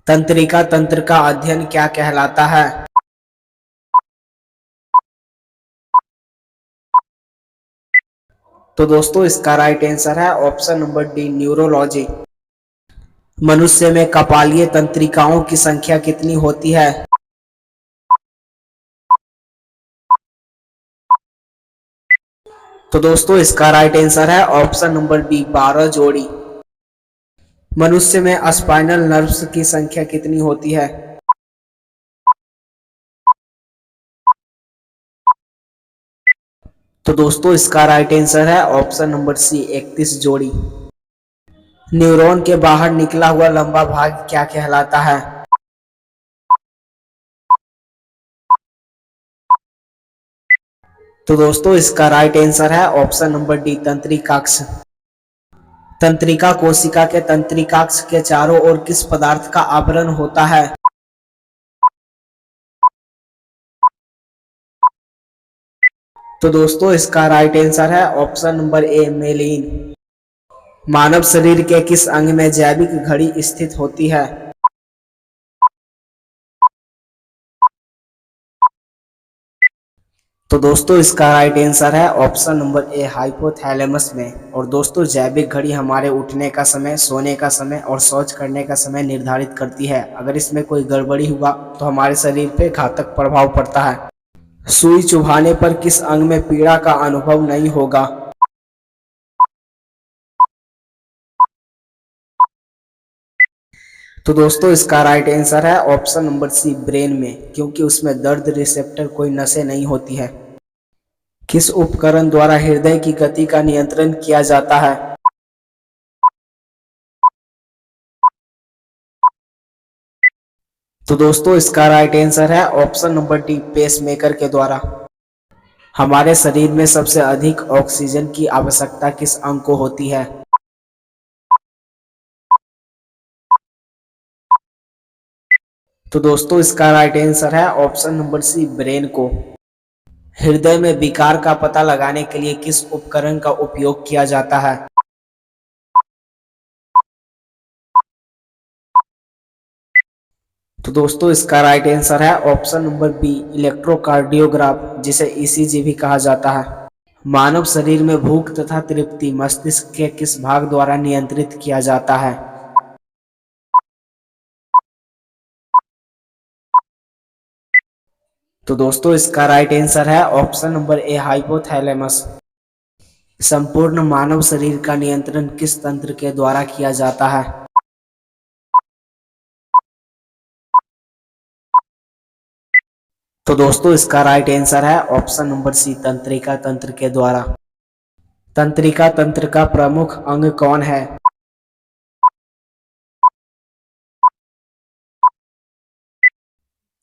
तंत्रिका तंत्र का अध्ययन क्या कहलाता है? तो दोस्तों इसका राइट आंसर है ऑप्शन नंबर डी, न्यूरोलॉजी। मनुष्य में कपालीय तंत्रिकाओं की संख्या कितनी होती है? तो दोस्तों इसका राइट आंसर है ऑप्शन नंबर बी, 12 जोड़ी। मनुष्य में स्पाइनल नर्व्स की संख्या कितनी होती है? तो दोस्तों इसका राइट आंसर है ऑप्शन नंबर सी, 31 जोड़ी। न्यूरॉन के बाहर निकला हुआ लंबा भाग क्या कहलाता है? तो दोस्तों इसका राइट आंसर है ऑप्शन नंबर डी, तंत्रिकाक्ष। तंत्रिका कोशिका के तंत्रिकाक्ष के चारों ओर किस पदार्थ का आवरण होता है? तो दोस्तों इसका राइट आंसर है ऑप्शन नंबर ए, मेलिन। मानव शरीर के किस अंग में जैविक घड़ी स्थित होती है? तो दोस्तों इसका राइट आंसर है ऑप्शन नंबर ए, हाइपोथैलेमस में। और दोस्तों जैविक घड़ी हमारे उठने का समय, सोने का समय और शौच करने का समय निर्धारित करती है। अगर इसमें कोई गड़बड़ी हुआ तो हमारे शरीर पे घातक प्रभाव पड़ता है। सुई चुभाने पर किस अंग में पीड़ा का अनुभव नहीं होगा? तो दोस्तों इसका राइट आंसर है ऑप्शन नंबर सी, ब्रेन में, क्योंकि उसमें दर्द रिसेप्टर कोई नसें नहीं होती है। किस उपकरण द्वारा हृदय की गति का नियंत्रण किया जाता है? तो दोस्तों इसका राइट आंसर है ऑप्शन नंबर डी, पेसमेकर के द्वारा। हमारे शरीर में सबसे अधिक ऑक्सीजन की आवश्यकता किस अंग को होती है? तो दोस्तों इसका राइट आंसर है ऑप्शन नंबर सी, ब्रेन को। हृदय में विकार का पता लगाने के लिए किस उपकरण का उपयोग किया जाता है? तो दोस्तों इसका राइट आंसर है ऑप्शन नंबर बी, इलेक्ट्रोकार्डियोग्राफ, जिसे ईसीजी भी कहा जाता है। मानव शरीर में भूख तथा तृप्ति मस्तिष्क के किस भाग द्वारा नियंत्रित किया जाता है? तो दोस्तों इसका राइट आंसर है ऑप्शन नंबर ए, हाइपोथैलेमस। संपूर्ण मानव शरीर का नियंत्रण किस तंत्र के द्वारा किया जाता है? तो दोस्तों इसका राइट आंसर है ऑप्शन नंबर सी, तंत्रिका तंत्र के द्वारा। तंत्रिका तंत्र का प्रमुख अंग कौन है?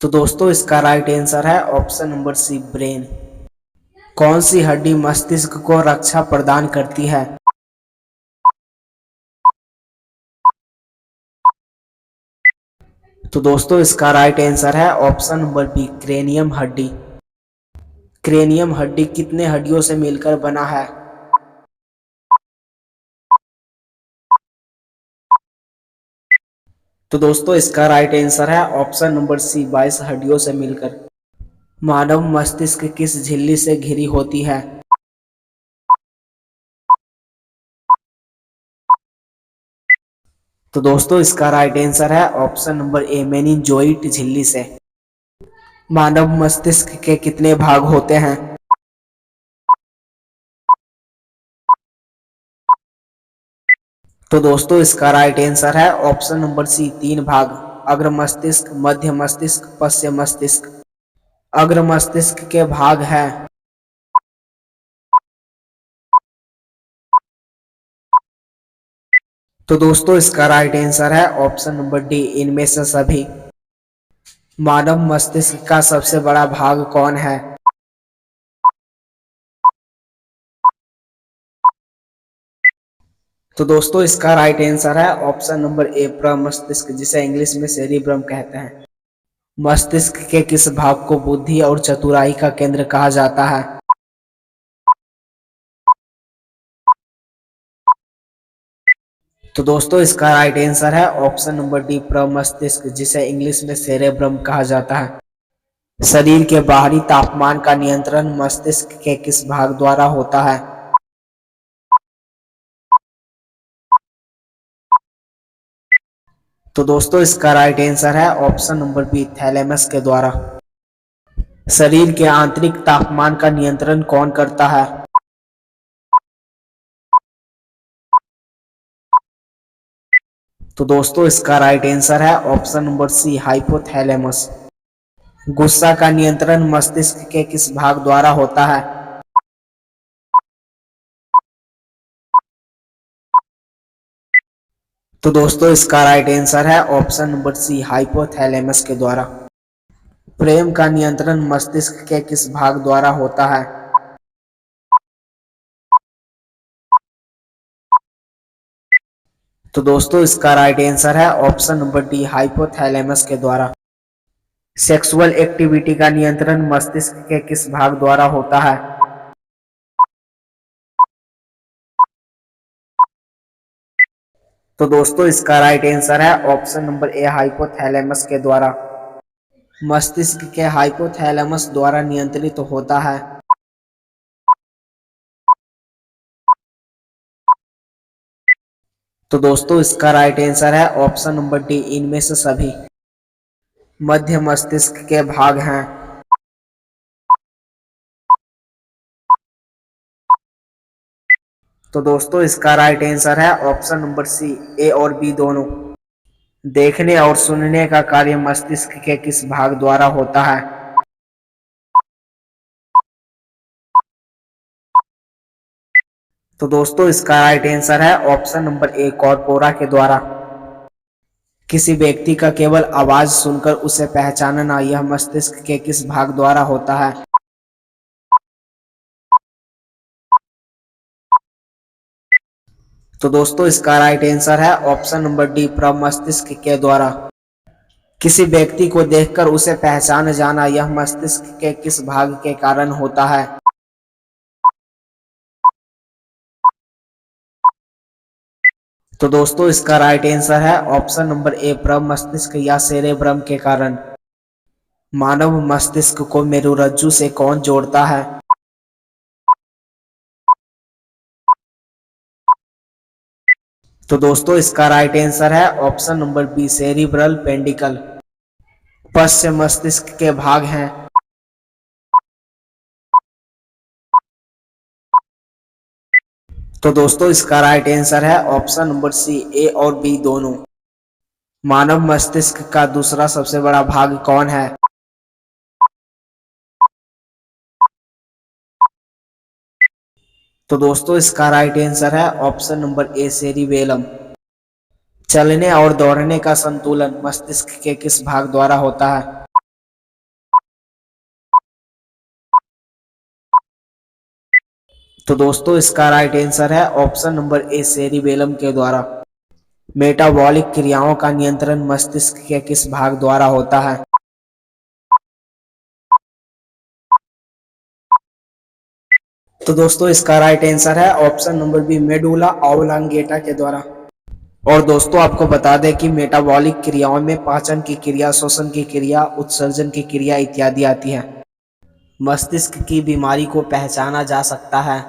तो दोस्तों इसका राइट आंसर है ऑप्शन नंबर सी, ब्रेन। कौन सी हड्डी मस्तिष्क को रक्षा प्रदान करती है? तो दोस्तों इसका राइट आंसर है ऑप्शन नंबर बी, क्रेनियम हड्डी। क्रेनियम हड्डी कितने हड्डियों से मिलकर बना है? तो दोस्तों इसका राइट आंसर है ऑप्शन नंबर सी, 22 हड्डियों से मिलकर। मानव मस्तिष्क किस झिल्ली से घिरी होती है? तो दोस्तों इसका राइट आंसर है ऑप्शन नंबर ए, मेनिंजोइट झिल्ली से। मानव मस्तिष्क के कितने भाग होते हैं? तो दोस्तों इसका राइट आंसर है ऑप्शन नंबर सी, 3 भाग। अग्र मस्तिष्क, मध्य मस्तिष्क, पश्चिम मस्तिष्क। अग्र मस्तिष्क के भाग हैं। तो दोस्तों इसका राइट आंसर है ऑप्शन नंबर डी, इनमें से सभी। मानव मस्तिष्क का सबसे बड़ा भाग कौन है? तो दोस्तों इसका राइट आंसर है ऑप्शन नंबर ए, प्रमस्तिष्क, जिसे इंग्लिश में सेरिब्रम कहते हैं। मस्तिष्क के किस भाग को बुद्धि और चतुराई का केंद्र कहा जाता है? तो दोस्तों इसका राइट आंसर है ऑप्शन नंबर डी, प्रमस्तिष्क, जिसे इंग्लिश में सेरेब्रम कहा जाता है। शरीर के बाहरी तापमान का नियंत्रण मस्तिष्क के किस भाग द्वारा होता है? तो दोस्तों इसका राइट आंसर है ऑप्शन नंबर बी, थैलेमस के द्वारा। शरीर के आंतरिक तापमान का नियंत्रण कौन करता है? तो दोस्तों इसका राइट आंसर है ऑप्शन नंबर सी, हाइपोथैलेमस। गुस्सा का नियंत्रण मस्तिष्क के किस भाग द्वारा होता है? तो दोस्तों इसका राइट आंसर है ऑप्शन नंबर सी, हाइपोथैलेमस के द्वारा। प्रेम का नियंत्रण मस्तिष्क के किस भाग द्वारा होता है? तो दोस्तों इसका राइट आंसर है ऑप्शन नंबर डी, हाइपोथैलेमस के द्वारा। सेक्सुअल एक्टिविटी का नियंत्रण मस्तिष्क के किस भाग द्वारा होता है? तो दोस्तों इसका राइट आंसर है ऑप्शन नंबर ए, हाइपोथैलेमस के द्वारा। मस्तिष्क के हाइपोथैलेमस द्वारा नियंत्रित होता है। तो दोस्तों इसका राइट आंसर है ऑप्शन नंबर डी, इनमें से सभी। मध्य मस्तिष्क के भाग हैं। तो दोस्तों इसका राइट आंसर है ऑप्शन नंबर सी, ए और बी दोनों। देखने और सुनने का कार्य मस्तिष्क के किस भाग द्वारा होता है? तो दोस्तों इसका राइट आंसर है ऑप्शन नंबर ए, कॉर्पोरा के द्वारा। किसी व्यक्ति का केवल आवाज सुनकर उसे पहचानना, यह मस्तिष्क के किस भाग द्वारा होता है? तो दोस्तों इसका राइट आंसर है ऑप्शन नंबर डी, प्रमस्तिष्क के द्वारा। किसी व्यक्ति को देखकर उसे पहचान जाना, यह मस्तिष्क के किस भाग के कारण होता है? तो दोस्तों इसका राइट आंसर है ऑप्शन नंबर ए, प्रमस्तिष्क या सेरेब्रम के कारण। मानव मस्तिष्क को मेरुरज्जु से कौन जोड़ता है? तो दोस्तों इसका राइट आंसर है ऑप्शन नंबर बी, सेरिब्रल पेंडिकल। पश्च मस्तिष्क के भाग हैं। तो दोस्तों इसका राइट आंसर है ऑप्शन नंबर सी, ए और बी दोनों। मानव मस्तिष्क का दूसरा सबसे बड़ा भाग कौन है? तो दोस्तों इसका राइट आंसर है ऑप्शन नंबर ए, सेरिबेलम। चलने और दौड़ने का संतुलन मस्तिष्क के किस भाग द्वारा होता है? तो दोस्तों इसका राइट आंसर है ऑप्शन नंबर ए, सेरिबेलम के द्वारा। मेटाबॉलिक क्रियाओं का नियंत्रण मस्तिष्क के किस भाग द्वारा होता है? तो दोस्तों इसका राइट आंसर है option number B, medulla oblongata के द्वारा। और दोस्तों आपको बता दें कि मेटाबॉलिक क्रियाओं में पाचन की क्रिया, श्वसन की क्रिया, उत्सर्जन की क्रिया इत्यादि आती है। मस्तिष्क की बीमारी को पहचाना जा सकता है।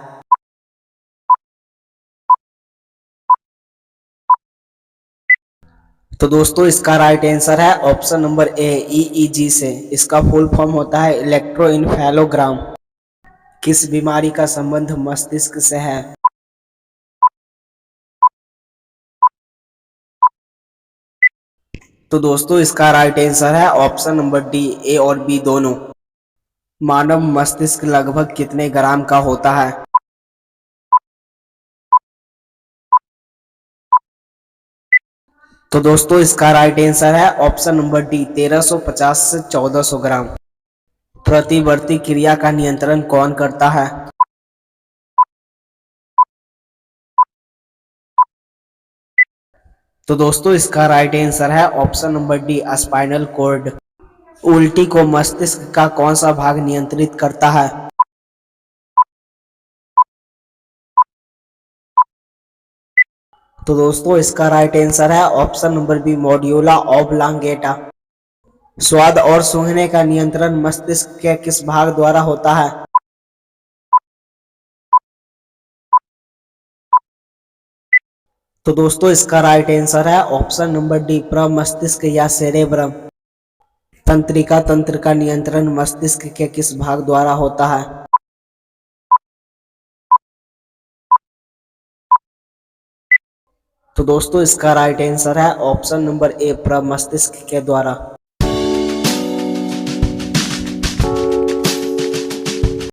तो दोस्तों इसका राइट आंसर है ऑप्शन नंबर ए, ईईजी से। इसका फुल फॉर्म होता है इलेक्ट्रोइन्फेलोग्राम। किस बीमारी का संबंध मस्तिष्क से है? तो दोस्तों इसका राइट आंसर है ऑप्शन नंबर डी, ए और बी दोनों। मानव मस्तिष्क लगभग कितने ग्राम का होता है? तो दोस्तों इसका राइट आंसर है ऑप्शन नंबर डी, 1350 से 1400 ग्राम। प्रतिवर्ती क्रिया का नियंत्रण कौन करता है? तो दोस्तों इसका राइट आंसर है option number D, spinal cord. उल्टी को मस्तिष्क का कौन सा भाग नियंत्रित करता है? तो तो दोस्तों इसका राइट आंसर है ऑप्शन नंबर बी, मॉड्यूला ऑब्लांगेटा। स्वाद और सूंघने का नियंत्रण मस्तिष्क के किस भाग द्वारा होता है? तो दोस्तों इसका राइट आंसर है ऑप्शन नंबर डी, प्रमस्तिष्क या सेरेब्रम। तंत्रिका तंत्र का नियंत्रण मस्तिष्क के किस भाग द्वारा होता है? तो दोस्तों इसका राइट आंसर है ऑप्शन नंबर ए, प्रमस्तिष्क के द्वारा।